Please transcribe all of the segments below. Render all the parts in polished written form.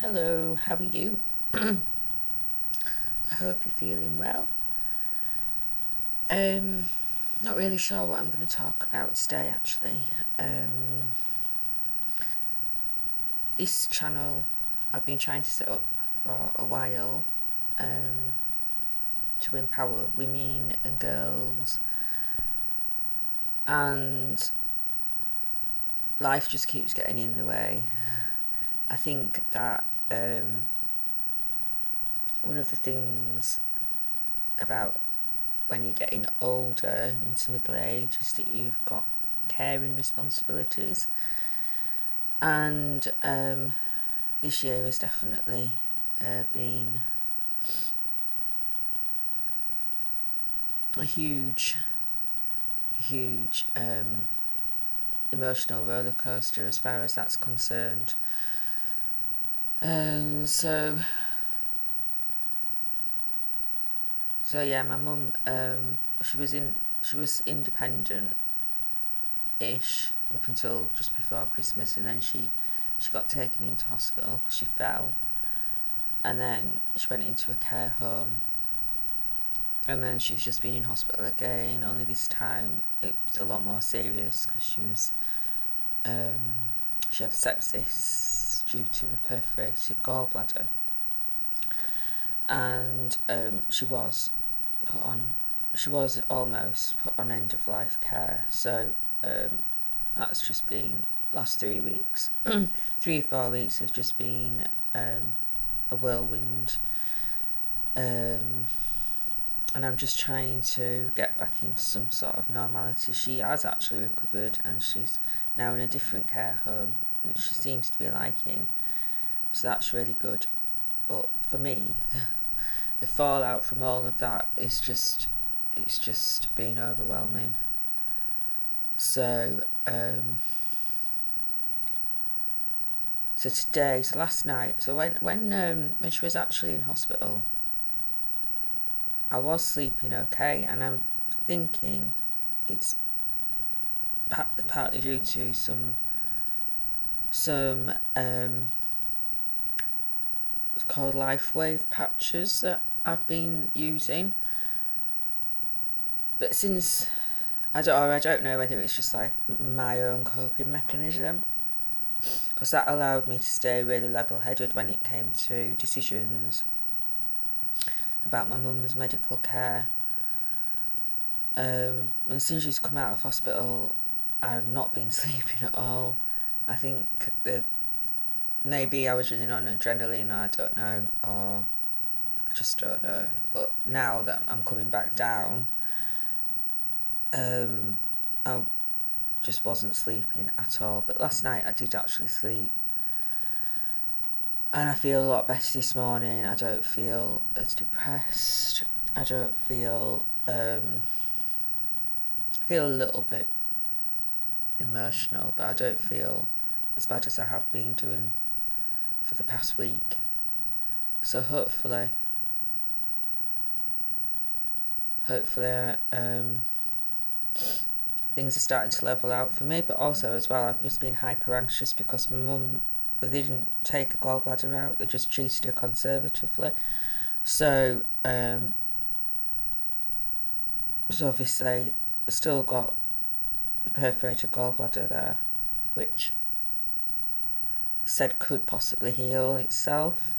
Hello, how are you? I hope you're feeling well. Um, Not really sure what I'm going to talk about today actually. This channel I've been trying to set up for a while to empower women and girls, and life just keeps getting in the way. I think that one of the things about when you're getting older into middle age is that you've got caring responsibilities, and this year has definitely been a huge emotional roller coaster as far as that's concerned. So yeah, my mum, she was independent ish up until just before Christmas, and then she got taken into hospital because she fell, and then she went into a care home, and then she's just been in hospital again. Only this time it was a lot more serious because she had sepsis due to a perforated gallbladder, and she was almost put on end of life care. So that's just been last 3 weeks. 3 or 4 weeks have just been a whirlwind, and I'm just trying to get back into some sort of normality. She has actually recovered, and she's now in a different care home, which she seems to be liking, so that's really good. But for me, the fallout from all of that is just, it's just been overwhelming. So last night, so when she was actually in hospital, I was sleeping okay, and I'm thinking it's partly due to some called life wave patches that I've been using. But since I don't know whether it's just like my own coping mechanism, because that allowed me to stay really level-headed when it came to decisions about my mum's medical care. And since she's come out of hospital, I've not been sleeping at all. I think maybe I was running on adrenaline, I don't know, or I just don't know. But now that I'm coming back down, I just wasn't sleeping at all. But last night I did actually sleep, and I feel a lot better this morning. I don't feel as depressed. I don't feel feel a little bit emotional, but I don't feel as bad as I have been doing for the past week. So hopefully things are starting to level out for me. But also as well, I've just been hyper anxious because my mum, they didn't take a gallbladder out, they just treated her conservatively. So obviously still got a perforated gallbladder there, which said could possibly heal itself.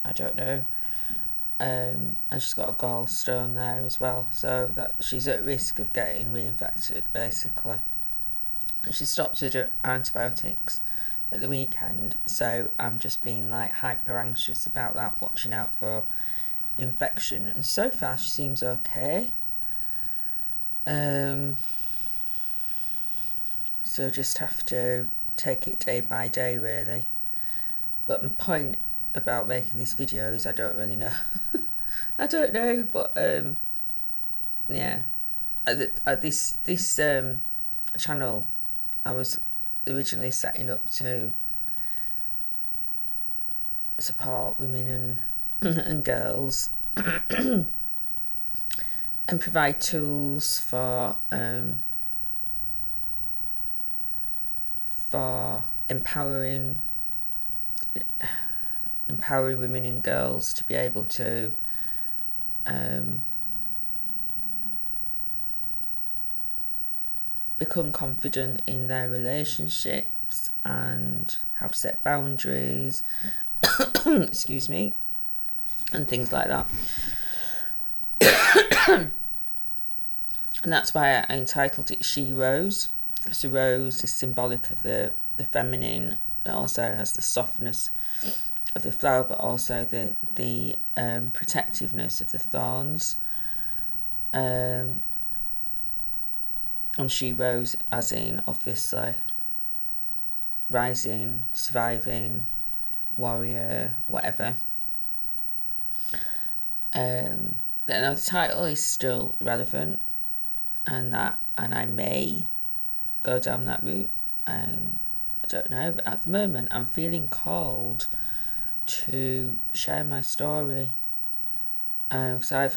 I don't know. And she's got a gallstone there as well, so that she's at risk of getting reinfected basically. And she stopped her antibiotics at the weekend, so I'm just being like hyper anxious about that, watching out for infection. And so far she seems okay. So just have to take it day by day really. But my point about making these videos, I don't really know. I don't know, but yeah, this channel I was originally setting up to support women and girls and provide tools for empowering empowering women and girls to be able to become confident in their relationships and how to set boundaries excuse me, and things like that. And that's why I entitled it She Rose. So rose is symbolic of the feminine. It also has the softness of the flower, but also the protectiveness of the thorns. And she rose as in, obviously, rising, surviving, warrior, whatever. Now the title is still relevant, and I may go down that route. I don't know, but at the moment I'm feeling called to share my story. So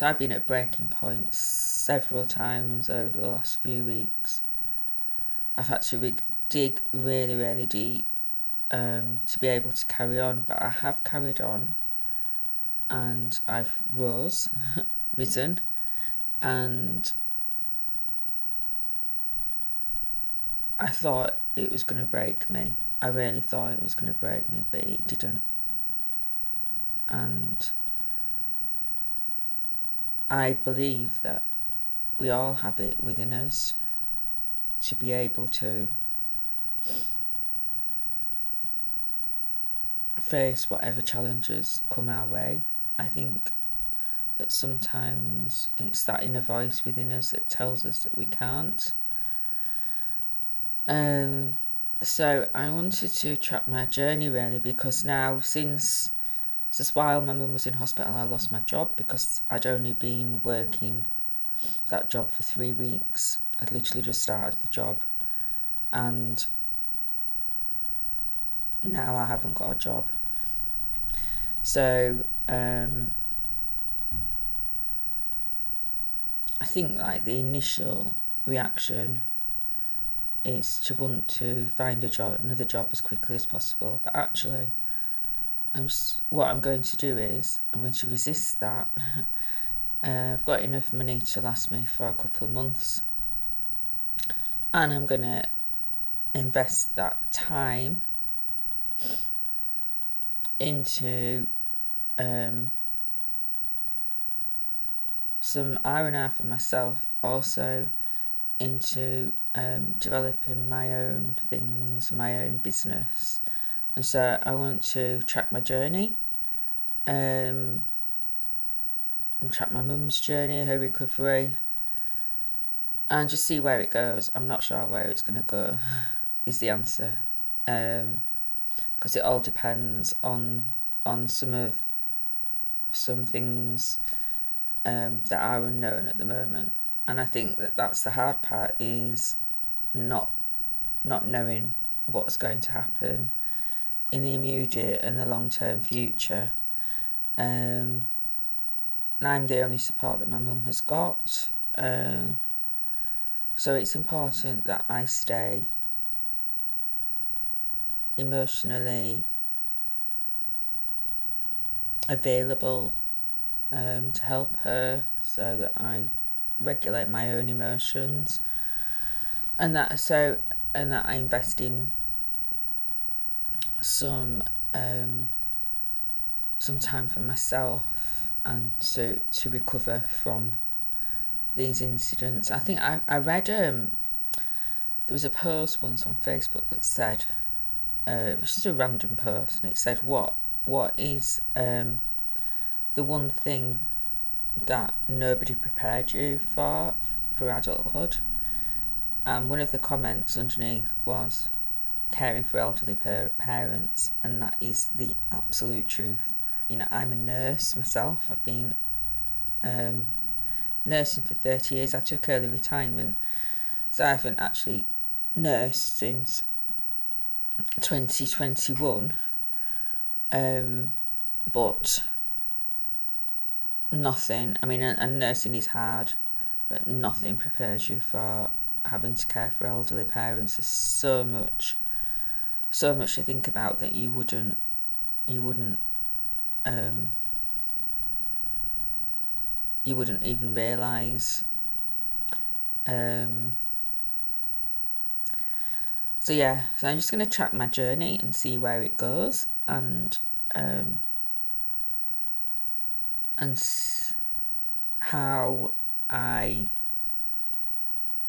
I've been at breaking points several times over the last few weeks. I've had to dig really, really deep to be able to carry on, but I have carried on, and I've risen, and I thought it was going to break me. I really thought it was going to break me, but it didn't. And I believe that we all have it within us to be able to face whatever challenges come our way. I think that sometimes it's that inner voice within us that tells us that we can't. So I wanted to track my journey really, because now since while my mum was in hospital, I lost my job because I'd only been working that job for 3 weeks. I'd literally just started the job, and now I haven't got a job. So I think like the initial reaction is to want to find another job as quickly as possible, but actually what I'm going to do is I'm going to resist that. I've got enough money to last me for a couple of months, and I'm going to invest that time into some R&R for myself, also into developing my own things, my own business. And so I want to track my journey, and track my mum's journey, her recovery, and just see where it goes. I'm not sure where it's going to go is the answer, because it all depends on some things that are unknown at the moment. And I think that's the hard part, is not knowing what's going to happen in the immediate and the long-term future. And I'm the only support that my mum has got, so it's important that I stay emotionally available to help her, so that I regulate my own emotions, and that I invest in some time for myself, and so to recover from these incidents. I think I read there was a post once on Facebook that said, it was just a random post, and it said what is the one thing that nobody prepared you for adulthood. And one of the comments underneath was caring for elderly parents, and that is the absolute truth. You know, I'm a nurse myself. I've been nursing for 30 years. I took early retirement, so I haven't actually nursed since 2021. But nothing, I mean, and nursing is hard, but nothing prepares you for having to care for elderly parents. There's so much to think about that you wouldn't you wouldn't even realise. So yeah, so I'm just going to track my journey and see where it goes, and how I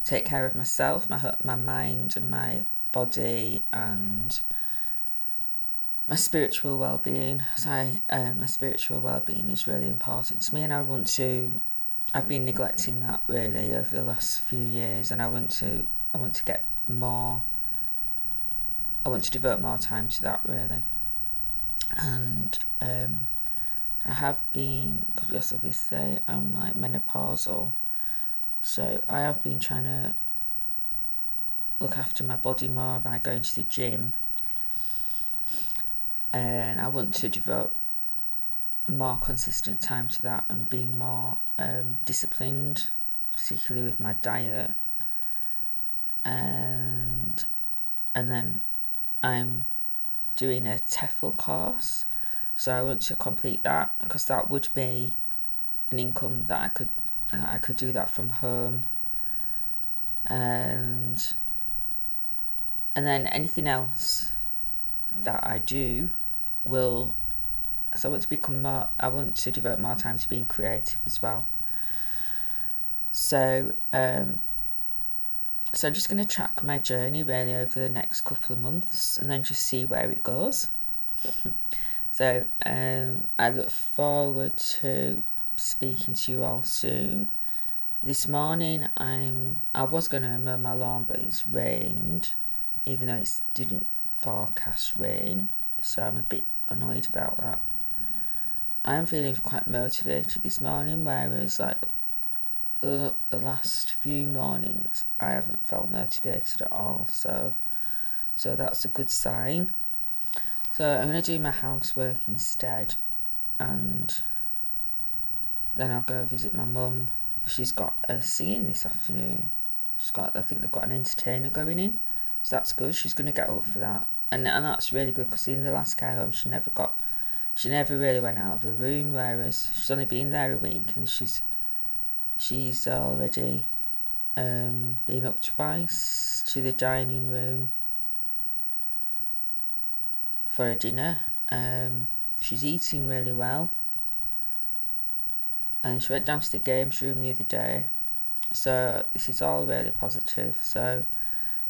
take care of myself, my mind and my body, and my spiritual well-being. So my spiritual well-being is really important to me, and I've been neglecting that really over the last few years, and I want to get more. I want to devote more time to that really, and I have been, because obviously I'm like menopausal, so I have been trying to look after my body more by going to the gym, and I want to devote more consistent time to that and be more disciplined, particularly with my diet, and then I'm doing a TEFL course, so I want to complete that, because that would be an income that I could do that from home, and then anything else that I do will. So I want to devote more time to being creative as well. So so I'm just going to track my journey really over the next couple of months, and then just see where it goes. So I look forward to speaking to you all soon. This morning I was going to mow my lawn, but it's rained, even though it didn't forecast rain, so I'm a bit annoyed about that. I'm feeling quite motivated this morning, whereas like the last few mornings I haven't felt motivated at all, so that's a good sign. So I'm going to do my housework instead, and then I'll go visit my mum. She's got a singing this afternoon. I think they've got an entertainer going in, so that's good. She's going to get up for that, and that's really good, because in the last care home she never really went out of her room, whereas she's only been there a week, and she's already been up twice to the dining room for a dinner. She's eating really well, and she went down to the games room the other day, so this is all really positive. So,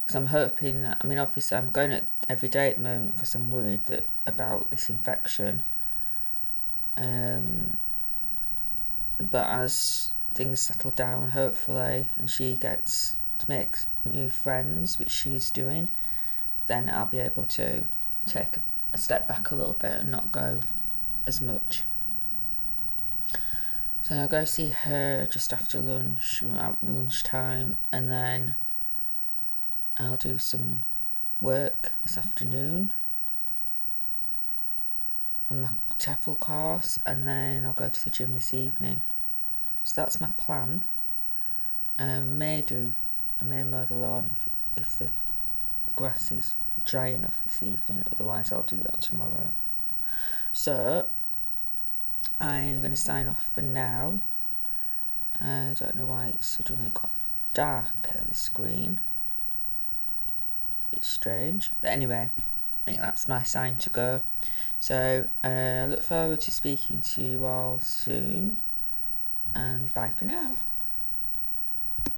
because I'm hoping, obviously I'm going every day at the moment because I'm worried about this infection, but as things settle down, hopefully, and she gets to make new friends, which she's doing, then I'll be able to take a step back a little bit and not go as much. So I'll go see her just after lunchtime, and then I'll do some work this afternoon on my TEFL course, and then I'll go to the gym this evening. So that's my plan. I may mow the lawn if the grass is dry enough this evening, otherwise I'll do that tomorrow. So I'm going to sign off for now. I don't know why it's suddenly got darker, the screen. It's strange, but anyway, I think that's my sign to go. So I look forward to speaking to you all soon, and bye for now.